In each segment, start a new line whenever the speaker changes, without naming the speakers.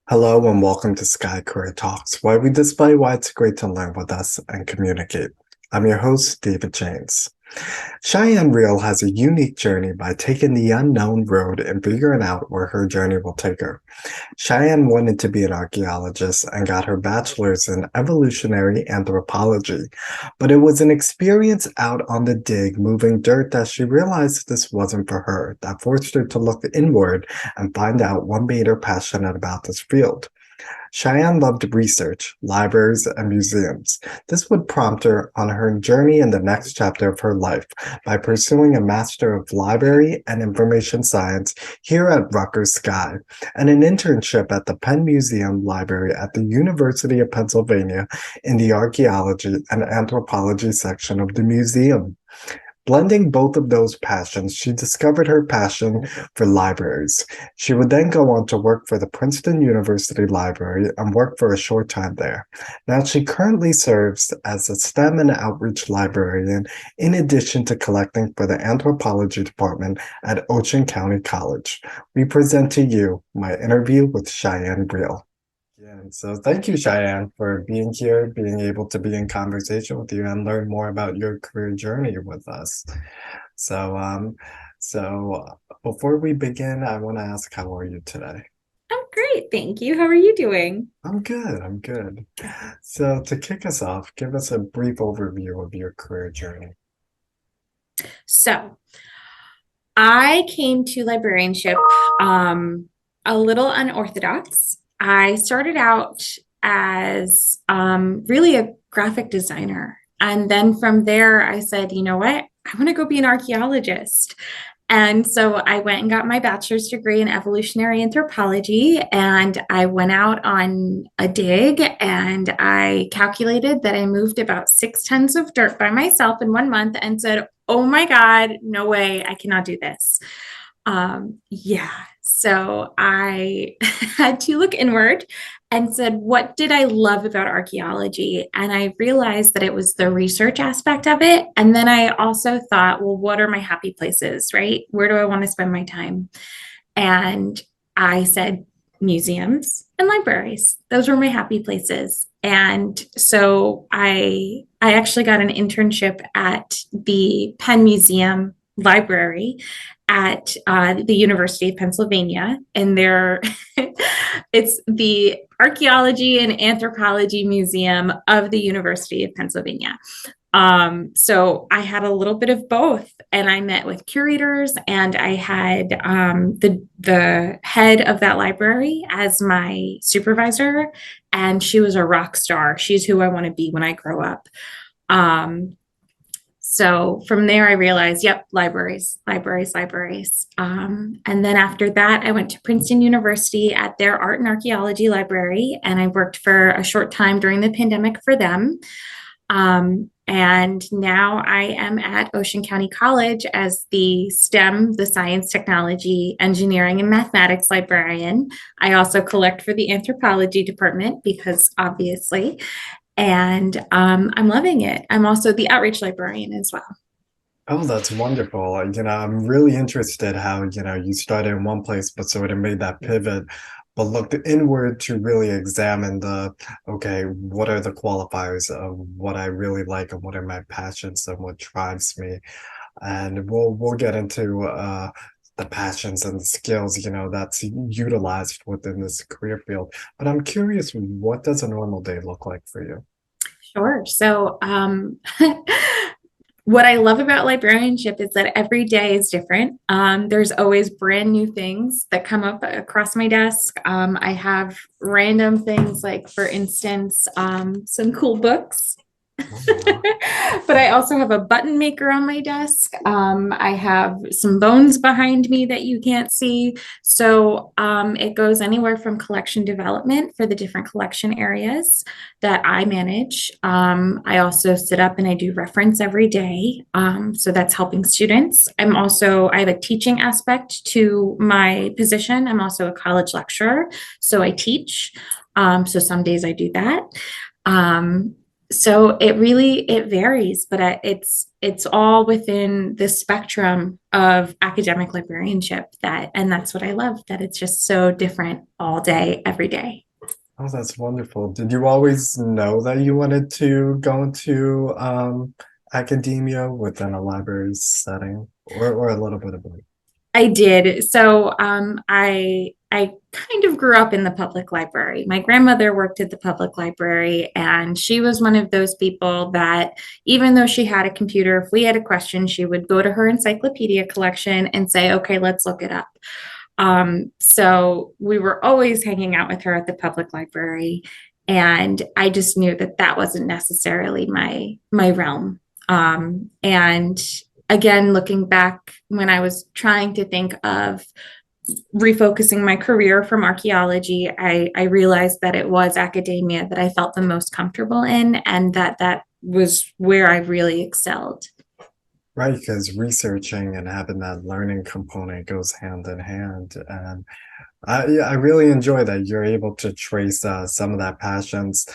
Hello and welcome to Sky Career Talks, where we display why it's great to learn with us and communicate. I'm your host, David James. Cheyenne Riehl has a unique journey by taking the unknown road and figuring out where her journey will take her. Cheyenne wanted to be an archaeologist and got her bachelor's in evolutionary anthropology, but it was an experience out on the dig moving dirt that she realized this wasn't for her, that forced her to look inward and find out what made her passionate about this field. Cheyenne loved research, libraries, and museums. This would prompt her on her journey in the next chapter of her life by pursuing a Master of Library and Information Science here at Rutgers Sky and an internship at the Penn Museum Library at the University of Pennsylvania in the Archaeology and Anthropology section of the museum. Blending both of those passions, she discovered her passion for libraries. She would then go on to work for the Princeton University Library and work for a short time there. Now she currently serves as a STEM and outreach librarian in addition to collecting for the anthropology department at Ocean County College. We present to you my interview with Cheyenne Riehl. Yeah, so thank you, Cheyenne, for being here, being able to be in conversation with you and learn more about your career journey with us. So, before we begin, I want to ask, how are you today?
I'm great, thank you. How are you doing?
I'm good, I'm good. So to kick us off, give us a brief overview of your career journey.
So, I came to librarianship a little unorthodox. I started out as really a graphic designer. And then from there, I said, you know what? I want to go be an archaeologist. And so I went and got my bachelor's degree in evolutionary anthropology. And I went out on a dig and I calculated that I moved about 6 tons of dirt by myself in 1 month and said, oh my God, no way, I cannot do this. Yeah. So I had to look inward and said, what did I love about archaeology? And I realized that it was the research aspect of it. And then I also thought, well, what are my happy places, right? Where do I want to spend my time? And I said, museums and libraries. Those were my happy places. And so I actually got an internship at the Penn Museum Library at the University of Pennsylvania, and there it's the Archaeology and Anthropology Museum of the University of Pennsylvania. So I had a little bit of both, and I met with curators, and I had the head of that library as my supervisor, and she was a rock star. She's who I want to be when I grow up. So from there, I realized, yep, libraries, libraries, libraries. And then after that, I went to Princeton University at their art and archaeology library, and I worked for a short time during the pandemic for them. And now I am at Ocean County College as the STEM, the science, technology, engineering, and mathematics librarian. I also collect for the anthropology department because obviously, and I'm loving it. I'm also the outreach librarian as well.
Oh, that's wonderful. I'm really interested how, you started in one place, but sort of made that pivot, but looked inward to really examine okay, what are the qualifiers of what I really like and what are my passions and what drives me? And we'll get into the passions and the skills, that's utilized within this career field. But I'm curious, what does a normal day look like for you?
Sure. So, what I love about librarianship is that every day is different. There's always brand new things that come up across my desk. I have random things like, for instance, some cool books. But I also have a button maker on my desk. I have some bones behind me that you can't see. So it goes anywhere from collection development for the different collection areas that I manage. I also sit up and I do reference every day. So that's helping students. I have a teaching aspect to my position. I'm also a college lecturer, so I teach. So some days I do that. So it varies, but it's all within the spectrum of academic librarianship, and that's what I love, that it's just so different all day, every day.
Oh, that's wonderful. Did you always know that you wanted to go into academia within a library setting, or a little bit of both?
I did. So I kind of grew up in the public library. My grandmother worked at the public library, and she was one of those people that, even though she had a computer, if we had a question, she would go to her encyclopedia collection and say, "Okay, let's look it up." So we were always hanging out with her at the public library, and I just knew that that wasn't necessarily my realm. And again, looking back when I was trying to think of refocusing my career from archaeology, I realized that it was academia that I felt the most comfortable in, and that was where I really excelled.
Right, because researching and having that learning component goes hand in hand. And yeah, I really enjoy that you're able to trace some of that passions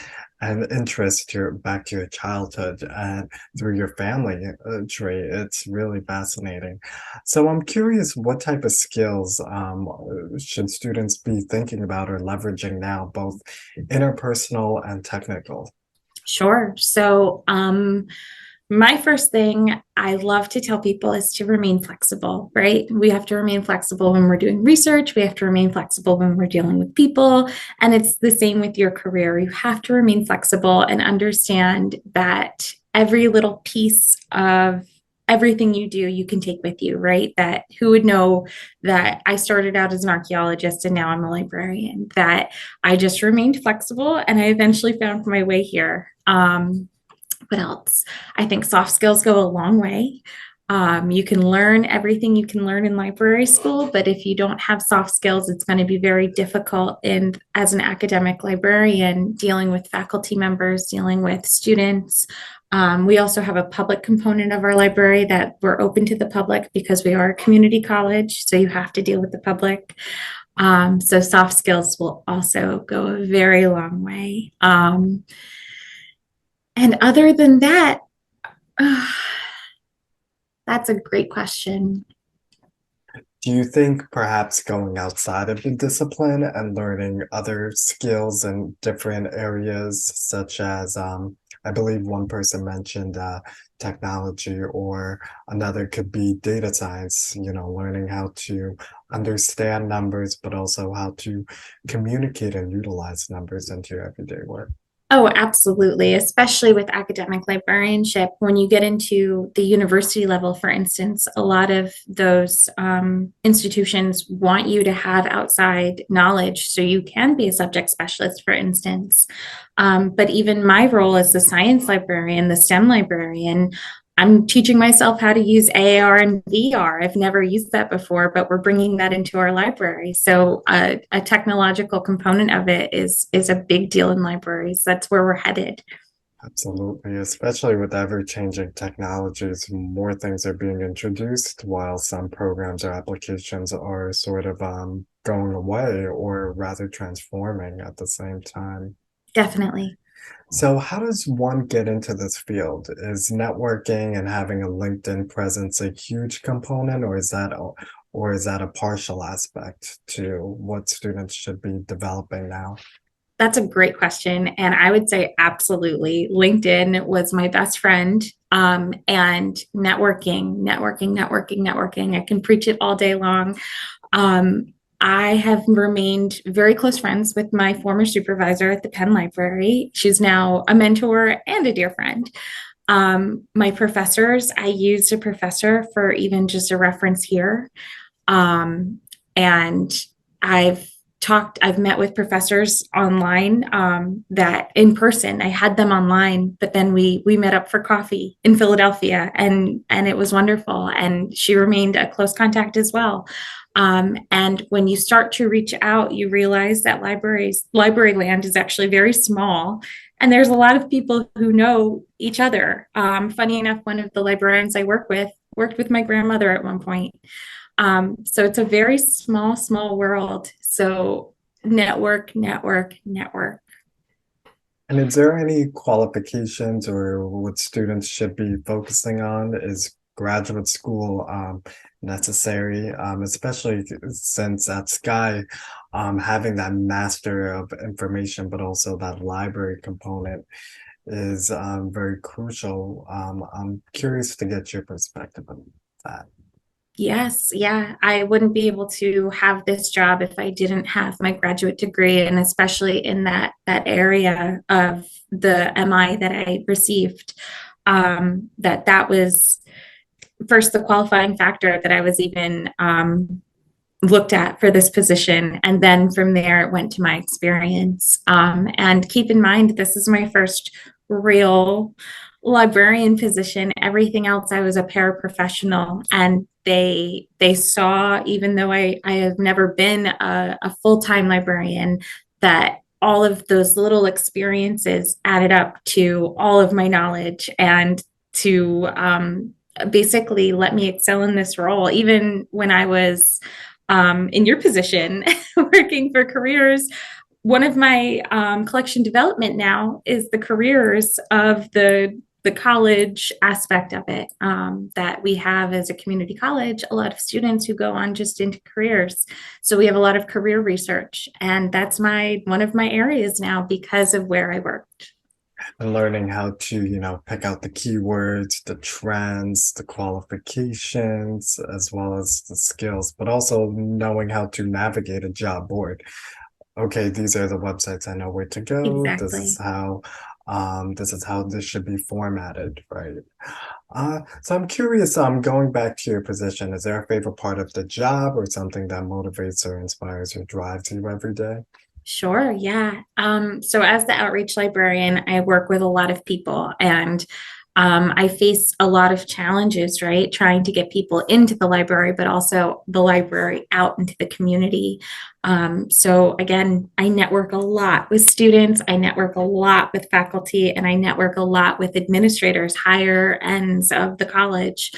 and interest back to your childhood and through your family tree. It's really fascinating. So I'm curious, what type of skills should students be thinking about or leveraging now, both interpersonal and technical?
Sure. So, my first thing I love to tell people is to remain flexible, right? We have to remain flexible when we're doing research. We have to remain flexible when we're dealing with people. And it's the same with your career. You have to remain flexible and understand that every little piece of everything you do, you can take with you, right? That who would know that I started out as an archaeologist and now I'm a librarian, that I just remained flexible and I eventually found my way here. What else? I think soft skills go a long way. You can learn everything you can learn in library school, but if you don't have soft skills, it's going to be very difficult in as an academic librarian dealing with faculty members, dealing with students. We also have a public component of our library that we're open to the public because we are a community college, so you have to deal with the public. So soft skills will also go a very long way. And other than that, uh, that's a great question.
Do you think perhaps going outside of the discipline and learning other skills in different areas, such as I believe one person mentioned technology, or another could be data science, learning how to understand numbers, but also how to communicate and utilize numbers into your everyday work?
Oh, absolutely. Especially with academic librarianship, when you get into the university level, for instance, a lot of those institutions want you to have outside knowledge so you can be a subject specialist, for instance. But even my role as the science librarian, the STEM librarian, I'm teaching myself how to use AR and VR. I've never used that before, but we're bringing that into our library. So a technological component of it is a big deal in libraries. That's where we're headed.
Absolutely, especially with ever-changing technologies, more things are being introduced, while some programs or applications are sort of going away or rather transforming at the same time.
Definitely.
So, how does one get into this field? Is networking and having a LinkedIn presence a huge component, or is that a partial aspect to what students should be developing now?
That's a great question. And I would say absolutely. LinkedIn was my best friend. And networking. I can preach it all day long. Um, I have remained very close friends with my former supervisor at the Penn Library. She's now a mentor and a dear friend. My professors, I used a professor for even just a reference here. And I've I've met with professors online, that in person. I had them online, but then we met up for coffee in Philadelphia, and it was wonderful. And she remained a close contact as well. And when you start to reach out, you realize that library land is actually very small, and there's a lot of people who know each other. Funny enough, one of the librarians I work with worked with my grandmother at one point. So it's a very small world. So network.
And is there any qualifications or what students should be focusing on? Is graduate school necessary, especially since at Sky, having that master of information, but also that library component is very crucial. I'm curious to get your perspective on that.
Yes, yeah. I wouldn't be able to have this job if I didn't have my graduate degree, and especially in that area of the MI that I received. That was first the qualifying factor that I was even looked at for this position. And then from there, it went to my experience. And keep in mind, this is my first real librarian position. Everything else, I was a paraprofessional, and they saw, even though I have never been a full-time librarian, that all of those little experiences added up to all of my knowledge and to basically let me excel in this role, even when I was in your position working for careers. One of my collection development now is the careers of the college aspect of it, that we have as a community college, a lot of students who go on just into careers. So we have a lot of career research, and that's one of my areas now because of where I worked.
And learning how to, pick out the keywords, the trends, the qualifications, as well as the skills, but also knowing how to navigate a job board. Okay, these are the websites I know where to go.
Exactly.
This is how this should be formatted, right? So I'm curious, going back to your position, is there a favorite part of the job or something that motivates or inspires or drives you every day?
Sure, yeah. So as the outreach librarian, I work with a lot of people, and I face a lot of challenges, right? Trying to get people into the library, but also the library out into the community. So again, I network a lot with students, I network a lot with faculty, and I network a lot with administrators, higher ends of the college.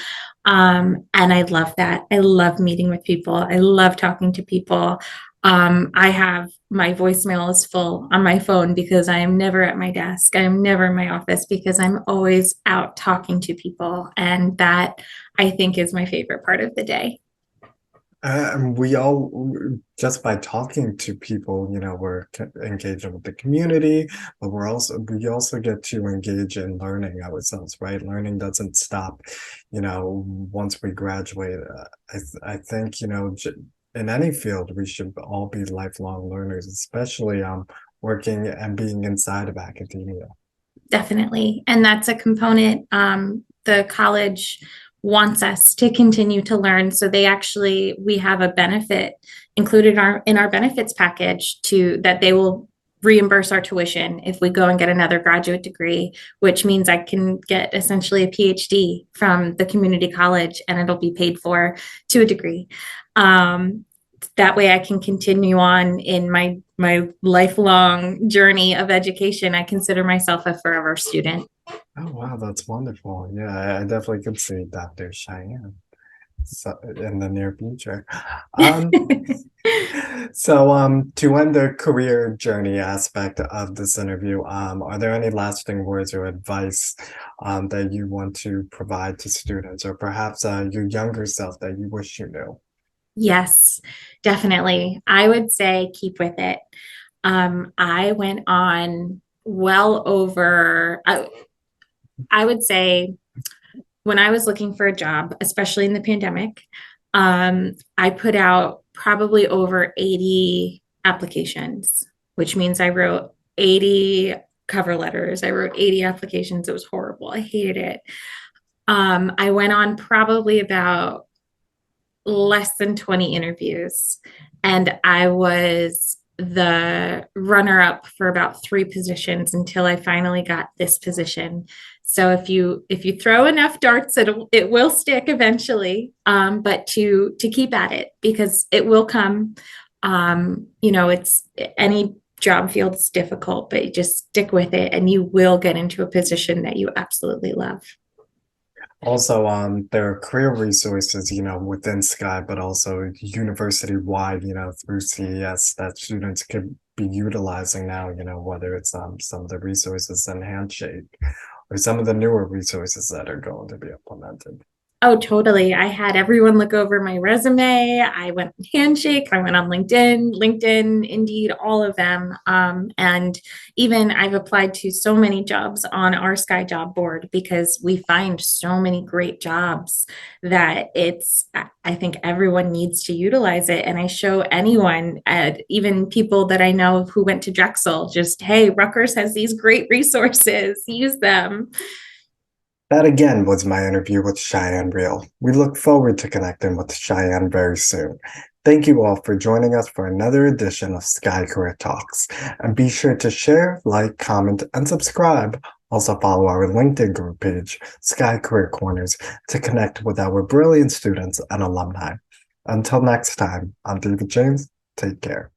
And I love that. I love meeting with people. I love talking to people. I have my voicemail is full on my phone because I am never at my desk. I am never in my office because I'm always out talking to people. And that, I think, is my favorite part of the day.
And we all, just by talking to people, we're engaging with the community, but we also get to engage in learning ourselves, right? Learning doesn't stop, once we graduate. I think, in any field, we should all be lifelong learners, especially working and being inside of academia.
Definitely. And that's a component. The college wants us to continue to learn. So we have a benefit included in our benefits package to that they will reimburse our tuition if we go and get another graduate degree, which means I can get essentially a PhD from the community college, and it'll be paid for to a degree. That way I can continue on in my lifelong journey of education. I consider myself a forever student.
Oh, wow, that's wonderful. Yeah, I definitely could see Dr. Cheyenne in the near future. Um, to end the career journey aspect of this interview, are there any lasting words or advice that you want to provide to students, or perhaps your younger self that you wish you knew?
Yes, definitely. I would say keep with it. I went on well over, I would say when I was looking for a job, especially in the pandemic, I put out probably over 80 applications, which means I wrote 80 cover letters. I wrote 80 applications. It was horrible. I hated it. I went on probably about less than 20 interviews, and I was the runner up for about 3 positions until I finally got this position. So if you throw enough darts, it will stick eventually. But to keep at it because it will come. It's any job field is difficult, but you just stick with it and you will get into a position that you absolutely love.
Also, there are career resources, within Sky, but also university-wide, through CES that students could be utilizing now, whether it's some of the resources in Handshake or some of the newer resources that are going to be implemented.
Oh, totally. I had everyone look over my resume. I went on Handshake. I went on LinkedIn, Indeed, all of them. And even I've applied to so many jobs on our Sky job board because we find so many great jobs that I think everyone needs to utilize it. And I show anyone, even people that I know who went to Drexel, just, hey, Rutgers has these great resources, use them.
That again was my interview with Cheyenne Riehl. We look forward to connecting with Cheyenne very soon. Thank you all for joining us for another edition of Sky Career Talks. And be sure to share, like, comment, and subscribe. Also follow our LinkedIn group page, Sky Career Corners, to connect with our brilliant students and alumni. Until next time, I'm David James. Take care.